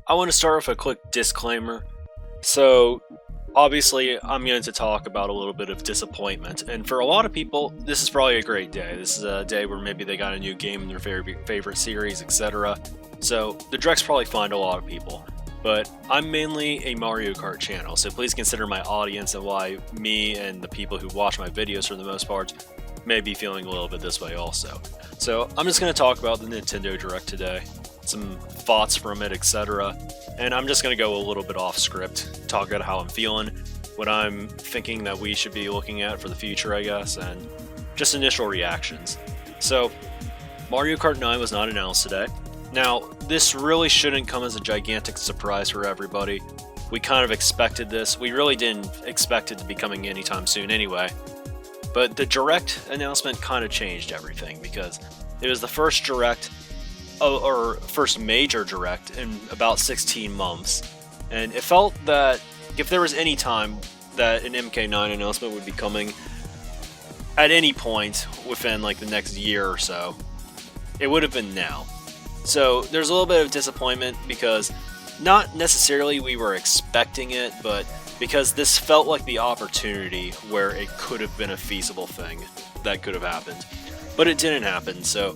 I want to start with a quick disclaimer. So, obviously, I'm going to talk about a little bit of disappointment, and for a lot of people, this is probably a great day. This is a day where maybe they got a new game in their favorite series, etc. So, the direct's probably fine to a lot of people. But I'm mainly a Mario Kart channel, so please consider my audience and why me and the people who watch my videos for the most part may be feeling a little bit this way also. So I'm just going to talk about the Nintendo Direct today, some thoughts from it, etc. And I'm just going to go a little bit off script, talk about how I'm feeling, what I'm thinking that we should be looking at for the future, I guess, and just initial reactions. So, Mario Kart 9 was not announced today. Now, this really shouldn't come as a gigantic surprise for everybody. We kind of expected this. We really didn't expect it to be coming anytime soon anyway. But the Direct announcement kind of changed everything because it was the first Direct, or first major Direct in about 16 months. And it felt that if there was any time that an MK9 announcement would be coming at any point within like the next year or so, it would have been now. So there's a little bit of disappointment because not necessarily we were expecting it, but because this felt like the opportunity where it could have been a feasible thing that could have happened. But it didn't happen, so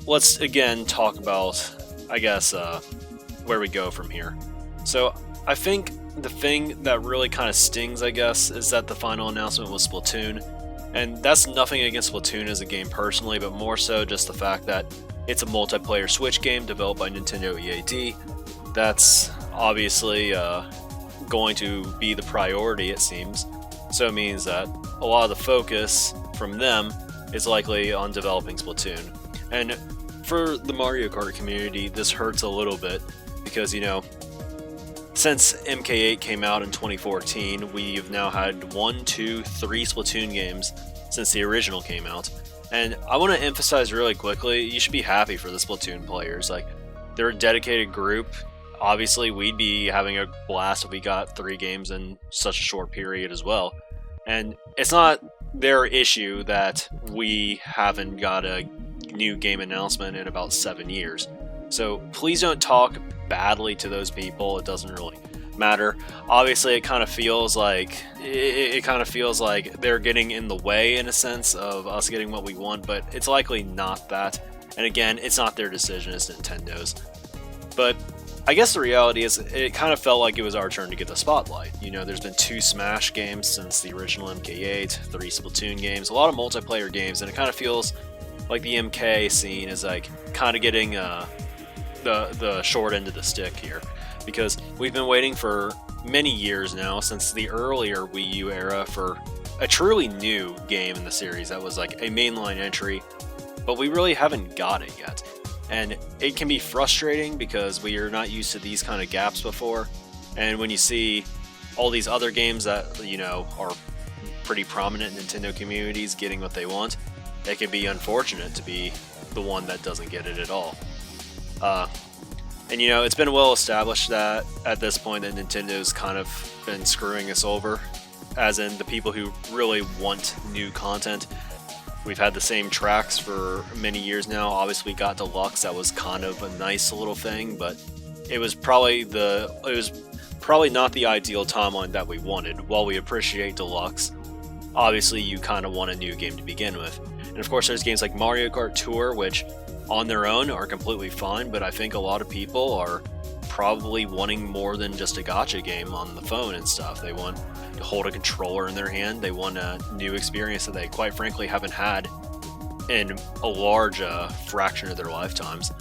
let's again talk about, I guess, where we go from here. So I think the thing that really kind of stings, I guess, is that the final announcement was Splatoon. And that's nothing against Splatoon as a game personally, but more so just the fact that it's a multiplayer Switch game developed by Nintendo EAD. That's obviously going to be the priority, it seems. So it means that a lot of the focus from them is likely on developing Splatoon. And for the Mario Kart community, this hurts a little bit because, you know, since MK8 came out in 2014, we've now had 3 Splatoon games since the original came out. And I want to emphasize really quickly, you should be happy for the Splatoon players. Like, they're a dedicated group. Obviously, we'd be having a blast if we got 3 games in such a short period as well. And it's not their issue that we haven't got a new game announcement in about 7 years. So please don't talk badly to those people. It doesn't really matter. Obviously, it kind of feels like they're getting in the way in a sense of us getting what we want, but it's likely not that. And again, it's not their decision, it's Nintendo's. But I guess the reality is it kind of felt like it was our turn to get the spotlight. You know, there's been 2 Smash games since the original MK8, 3 Splatoon games, a lot of multiplayer games, and it kind of feels like the MK scene is like kind of getting the short end of the stick here. Because we've been waiting for many years now, since the earlier Wii U era, for a truly new game in the series that was like a mainline entry, but we really haven't got it yet. And it can be frustrating because we are not used to these kind of gaps before, and when you see all these other games that, you know, are pretty prominent in Nintendo communities getting what they want, it can be unfortunate to be the one that doesn't get it at all. And you know, it's been well established that at this point that Nintendo's kind of been screwing us over, as in the people who really want new content. We've had the same tracks for many years now. Obviously we got Deluxe, that was kind of a nice little thing, but it was probably not the ideal timeline that we wanted. While we appreciate Deluxe, obviously you kind of want a new game to begin with. And of course there's games like Mario Kart Tour, which on their own are completely fine, but I think a lot of people are probably wanting more than just a gacha game on the phone and stuff. They want to hold a controller in their hand. They want a new experience that they quite frankly haven't had in a large fraction of their lifetimes.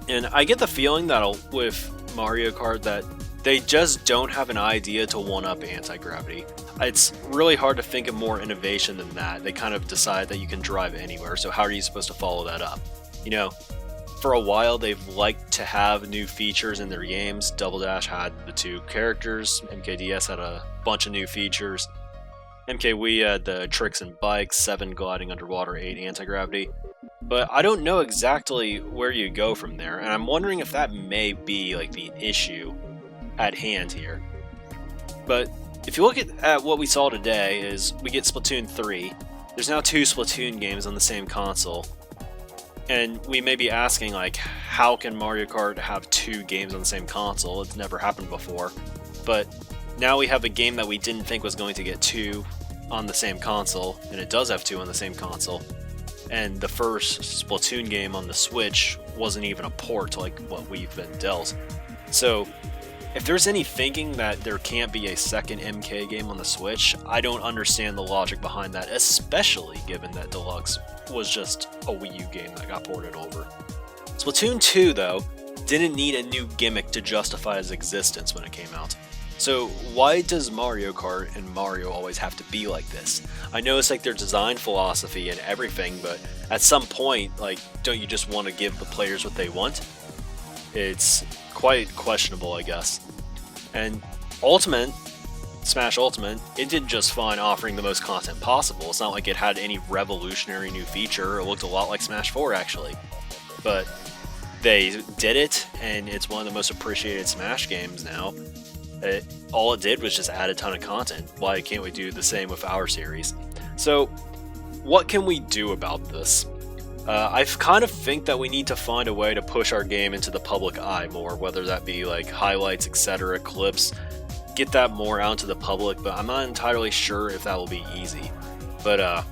And I get the feeling that with Mario Kart that they just don't have an idea to one-up anti-gravity. It's really hard to think of more innovation than that. They kind of decide that you can drive anywhere, so how are you supposed to follow that up? You know, for a while they've liked to have new features in their games. Double Dash had the 2 characters, MKDS had a bunch of new features, MK Wii had the tricks and bikes, 7 gliding underwater, 8 anti-gravity. But I don't know exactly where you go from there, and I'm wondering if that may be like the issue at hand here. But if you look at what we saw today, is we get Splatoon 3. There's now 2 Splatoon games on the same console. And we may be asking, like, how can Mario Kart have 2 games on the same console? It's never happened before. But now we have a game that we didn't think was going to get 2 on the same console, and it does have 2 on the same console. And the first Splatoon game on the Switch wasn't even a port to, like, what we've been dealt. So, if there's any thinking that there can't be a second MK game on the Switch, I don't understand the logic behind that, especially given that Deluxe was just a Wii U game that got ported over. Splatoon 2, though, didn't need a new gimmick to justify its existence when it came out. So why does Mario Kart and Mario always have to be like this? I know it's like their design philosophy and everything, but at some point, like, don't you just want to give the players what they want? It's quite questionable, I guess. And Smash Ultimate, it did just fine offering the most content possible. It's not like it had any revolutionary new feature. It looked a lot like Smash 4, actually. But they did it, and it's one of the most appreciated Smash games now. All it did was just add a ton of content. Why can't we do the same with our series? So, what can we do about this? I kind of think that we need to find a way to push our game into the public eye more, whether that be like highlights, etc., clips, get that more out to the public, but I'm not entirely sure if that will be easy. But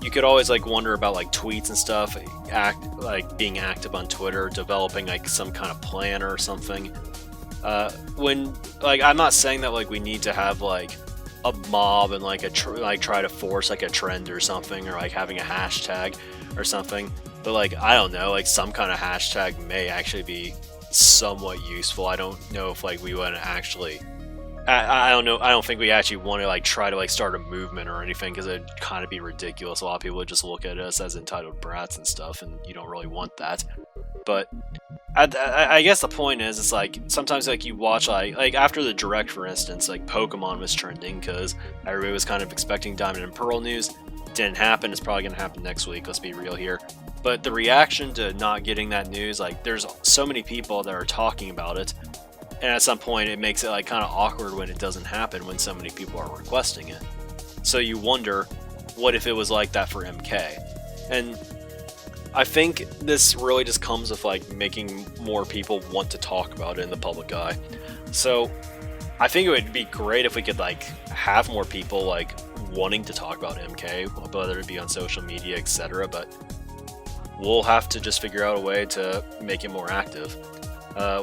you could always like wonder about like tweets and stuff, being active on Twitter, developing like some kind of plan or something. I'm not saying that like we need to have like a mob and like try to force like a trend or something, or like having a hashtag or something, but like I don't know, like some kind of hashtag may actually be somewhat useful. I don't know if like we want to actually I don't know, I don't think we actually want to like try to like start a movement or anything, because it'd kind of be ridiculous. A lot of people would just look at us as entitled brats and stuff, and you don't really want that. But I guess the point is, it's like sometimes like you watch like after the Direct, for instance, like Pokemon was trending because everybody was kind of expecting Diamond and Pearl news. Didn't happen. It's probably gonna happen next week. Let's be real here. But the reaction to not getting that news, like there's so many people that are talking about it, and at some point it makes it like kind of awkward when it doesn't happen when so many people are requesting it. So you wonder, what if it was like that for MK? And I think this really just comes with like making more people want to talk about it in the public eye. So I think it would be great if we could like have more people like wanting to talk about MK, whether it be on social media, etc. But we'll have to just figure out a way to make it more active.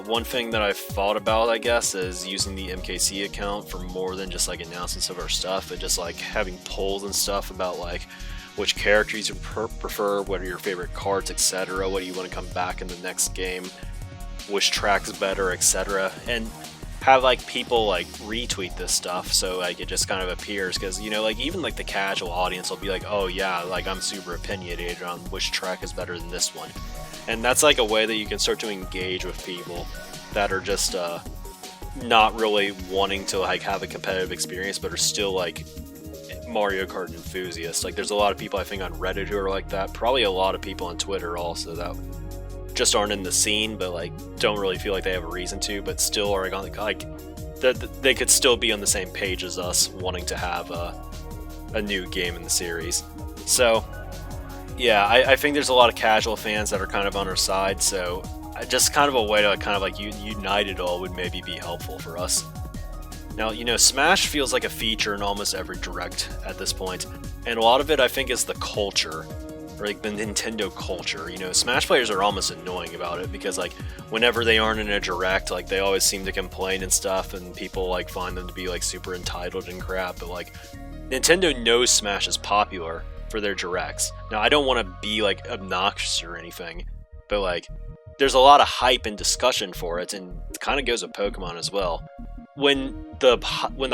One thing that I've thought about, I guess, is using the MKC account for more than just like announcements of our stuff, but just like having polls and stuff about like which characters you prefer, what are your favorite cards, etc. What do you want to come back in the next game, which track's better, etc. And have like people like retweet this stuff, so like it just kind of appears, because you know, like even like the casual audience will be like, oh yeah, like I'm super opinionated on which track is better than this one. And that's like a way that you can start to engage with people that are just not really wanting to like have a competitive experience, but are still like Mario Kart enthusiasts. Like there's a lot of people I think on Reddit who are like that, probably a lot of people on Twitter also that just aren't in the scene, but like don't really feel like they have a reason to, but still are like they could still be on the same page as us, wanting to have a new game in the series. So yeah, I think there's a lot of casual fans that are kind of on our side, so just kind of a way to kind of like unite it all would maybe be helpful for us. Now, you know, Smash feels like a feature in almost every Direct at this point, and a lot of it I think is the culture, or like the Nintendo culture. You know, Smash players are almost annoying about it, because like whenever they aren't in a Direct, like they always seem to complain and stuff, and people like find them to be like super entitled and crap, but like Nintendo knows Smash is popular for their Directs. Now, I don't want to be like obnoxious or anything, but like there's a lot of hype and discussion for it, and it kind of goes with Pokemon as well. When the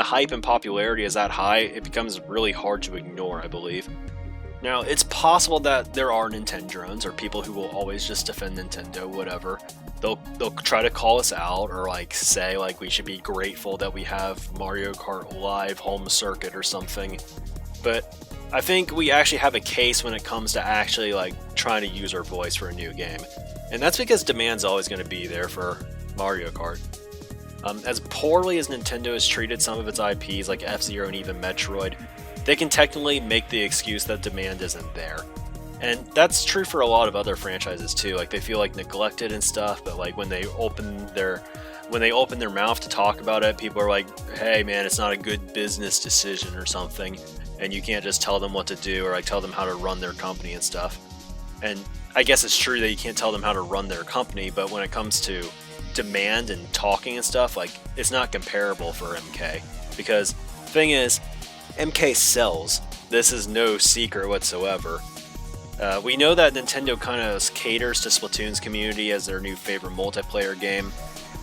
hype and popularity is that high, it becomes really hard to ignore, I believe. Now, it's possible that there are Nintendrones, or people who will always just defend Nintendo, whatever. They'll try to call us out, or like say like we should be grateful that we have Mario Kart Live home circuit or something. But I think we actually have a case when it comes to actually like trying to use our voice for a new game. And that's because demand's always going to be there for Mario Kart. As poorly as Nintendo has treated some of its IPs like F-Zero and even Metroid, they can technically make the excuse that demand isn't there. And that's true for a lot of other franchises too. Like they feel like neglected and stuff, but like when they open their mouth to talk about it, people are like, "Hey man, it's not a good business decision or something." And you can't just tell them what to do or like tell them how to run their company and stuff. And I guess it's true that you can't tell them how to run their company, but when it comes to demand and talking and stuff, like it's not comparable for MK. Because thing is, MK sells. This is no secret whatsoever. We know that Nintendo kind of caters to Splatoon's community as their new favorite multiplayer game,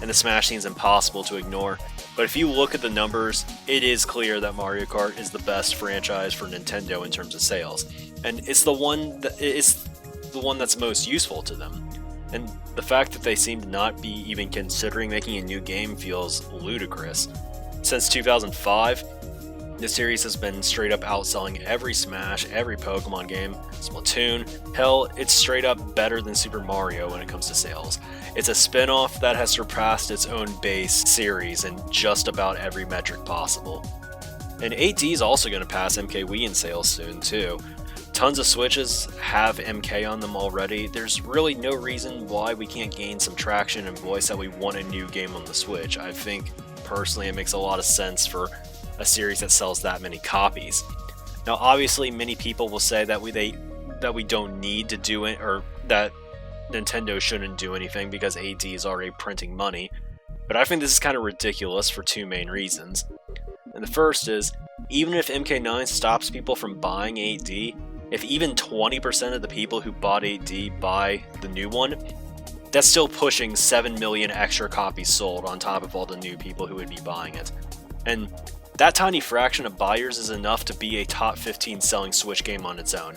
and the Smash scene is impossible to ignore. But if you look at the numbers, it is clear that Mario Kart is the best franchise for Nintendo in terms of sales, and it's the one that's most useful to them. And the fact that they seem to not be even considering making a new game feels ludicrous. Since 2005, the series has been straight up outselling every Smash, every Pokemon game, Splatoon. Hell, it's straight up better than Super Mario when it comes to sales. It's a spin-off that has surpassed its own base series in just about every metric possible. And 8D is also going to pass MK Wii in sales soon too. Tons of Switches have MK on them already. There's really no reason why we can't gain some traction and voice that we want a new game on the Switch. I think personally it makes a lot of sense for a series that sells that many copies. Now obviously many people will say that we don't need to do it, or that Nintendo shouldn't do anything because AD is already printing money, but I think this is kind of ridiculous for two main reasons. And the first is, even if MK9 stops people from buying 8D, if even 20% of the people who bought 8D buy the new one, that's still pushing 7 million extra copies sold on top of all the new people who would be buying it. And that tiny fraction of buyers is enough to be a top 15 selling Switch game on its own.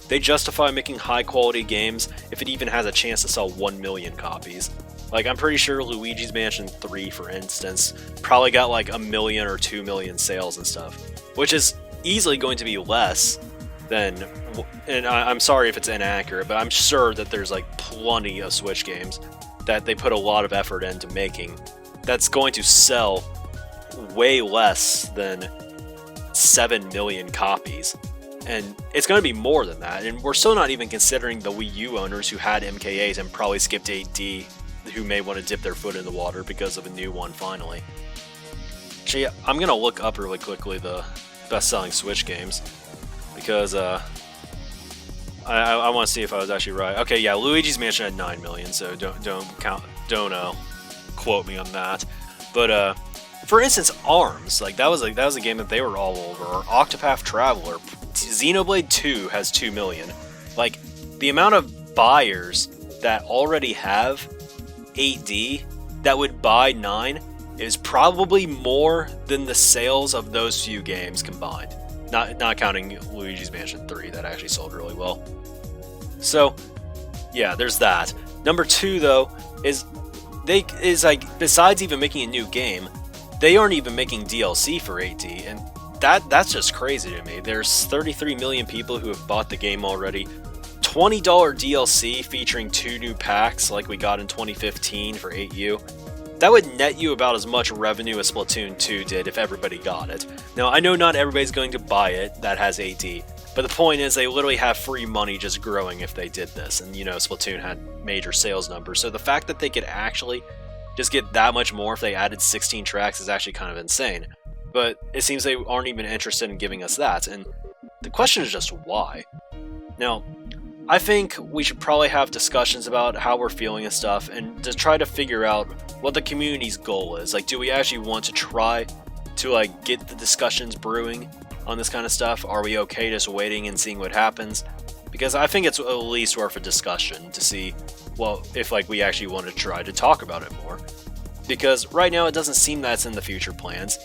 They justify making high quality games if it even has a chance to sell 1 million copies. Like, I'm pretty sure Luigi's Mansion 3, for instance, probably got like 1 million or 2 million sales and stuff, which is easily going to be less than, and I'm sorry if it's inaccurate, but I'm sure that there's like plenty of Switch games that they put a lot of effort into making that's going to sell way less than 7 million copies. And it's going to be more than that, and we're still not even considering the Wii U owners who had MK8 and probably skipped 8D, who may want to dip their foot in the water because of a new one finally. Actually, I'm going to look up really quickly the best-selling Switch games, because I want to see if I was actually right. Okay, yeah, Luigi's Mansion had 9 million, so don't quote me on that. But for instance, ARMS, like that was a game that they were all over. Or Octopath Traveler, Xenoblade 2 has 2 million. Like, the amount of buyers that already have 8D that would buy 9 is probably more than the sales of those few games combined. Not counting Luigi's Mansion 3, that actually sold really well. So, yeah, there's that. Number 2, though, is like, besides even making a new game, they aren't even making DLC for 8D, and that's just crazy to me. There's 33 million people who have bought the game already. $20 DLC featuring 2 new packs like we got in 2015 for 8U. That would net you about as much revenue as Splatoon 2 did if everybody got it. Now, I know not everybody's going to buy it that has 8D, but the point is they literally have free money just growing if they did this, and you know, Splatoon had major sales numbers, so the fact that they could actually just get that much more if they added 16 tracks is actually kind of insane. But it seems they aren't even interested in giving us that, and the question is just why. Now, I think we should probably have discussions about how we're feeling and stuff, and to try to figure out what the community's goal is. Like, do we actually want to try to like get the discussions brewing on this kind of stuff? Are we okay just waiting and seeing what happens? Because I think it's at least worth a discussion to see, well, if like we actually want to try to talk about it more. Because right now it doesn't seem that's in the future plans,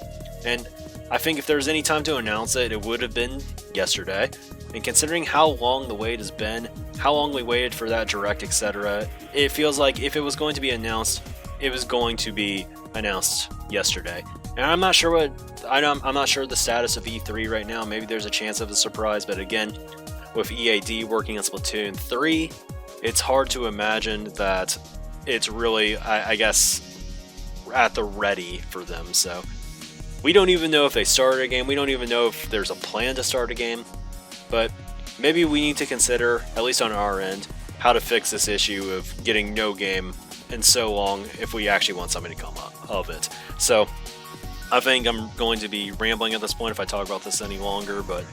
and I think if there was any time to announce it, it would have been yesterday. And considering how long the wait has been, how long we waited for that direct, etc., it feels like if it was going to be announced, it was going to be announced yesterday. And I'm not sure I'm not sure the status of E3 right now. Maybe there's a chance of a surprise, but again, with EAD working on Splatoon 3, it's hard to imagine that it's really, I guess, at the ready for them. So we don't even know if they started a game. We don't even know if there's a plan to start a game. But maybe we need to consider, at least on our end, how to fix this issue of getting no game in so long if we actually want something to come up of it. So I think I'm going to be rambling at this point if I talk about this any longer, but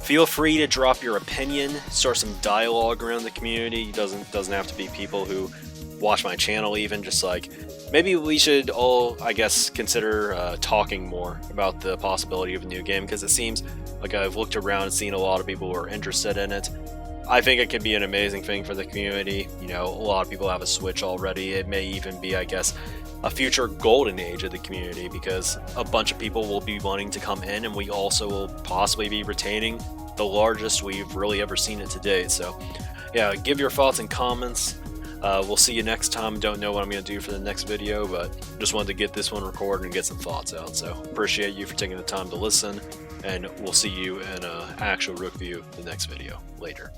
feel free to drop your opinion, start some dialogue around the community. It doesn't have to be people who watch my channel even, just like, maybe we should all, I guess, consider talking more about the possibility of a new game, because it seems like I've looked around and seen a lot of people who are interested in it. I think it could be an amazing thing for the community. You know, a lot of people have a Switch already. It may even be, I guess, a future golden age of the community, because a bunch of people will be wanting to come in, and we also will possibly be retaining the largest we've really ever seen it to date. So yeah, give your thoughts and comments. We'll see you next time. Don't know what I'm going to do for the next video, but just wanted to get this one recorded and get some thoughts out. So appreciate you for taking the time to listen, and we'll see you in an actual review the next video later.